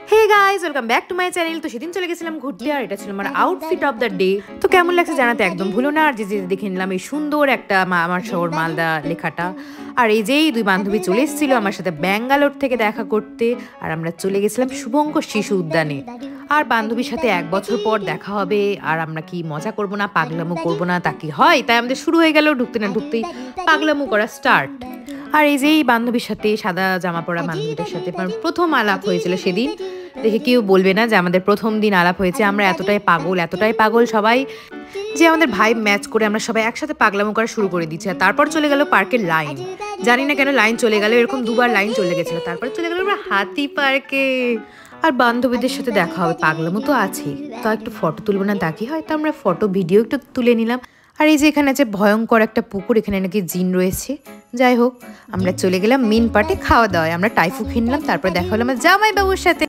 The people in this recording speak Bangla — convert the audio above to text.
Hey guys, welcome back to my channel. তো সেদিন চলে গেছিলাম ঘুরতে, আর এটা ছিল আমার আউটফিট অফ দ্য ডে। তো কেমন লাগছে জানাতে একদম ভুলো না। আর যে দেখে নিলাম এই সুন্দর একটা আমার শহর মালদা লেখাটা। আর এই যেই দুই বান্ধবী চলে এসেছিল আমার সাথে ব্যাঙ্গালোর থেকে দেখা করতে, আর আমরা চলে গেছিলাম শুভঙ্কর শিশু উদ্যানে। আর বান্ধবীর সাথে 1 বছর পর দেখা হবে, আর আমরা কি মজা করব না, পাগলামো করব না, তা কি হয়? তাই আমাদের শুরু হয়ে গেল ঢুকতে না ঢুকতেই পাগলামো করা স্টার্ট। আর এই যে এই বান্ধবীর সাথে, সাদা জামা পরা বান্ধবীটার সাথে প্রথম আলাপ হয়েছিল সেদিন। দেখে কেউ বলবে না যে আমাদের প্রথম দিন আলাপ হয়েছে। আমরা এতটাই পাগল সবাই, যে আমাদের ভাইব ম্যাচ করে আমরা সবাই একসাথে পাগলামো করা শুরু করে দিচ্ছি। আর তারপর চলে গেল পার্কের লাইন। জানি না কেন লাইন চলে গেল, এরকম দুবার লাইন চলে গেছিল। তারপর চলে গেল আমরা হাতি পার্কে। আর বান্ধবীদের সাথে দেখা হবে, পাগলামো তো আছে, তা একটু ফটো তুলবো না তা কি হয়? তো আমরা ফটো ভিডিও একটু তুলে নিলাম। আর এই যে এখানে আছে ভয়ঙ্কর একটা পুকুর, এখানে নাকি জিন রয়েছে। যাই হোক, আমরা চলে গেলাম মেন পার্টে খাওয়া দাওয়ায়। আমরা টাইফু খেয়ে নিলাম, তারপর দেখা হলো আমার জামাইবাবুর সাথে।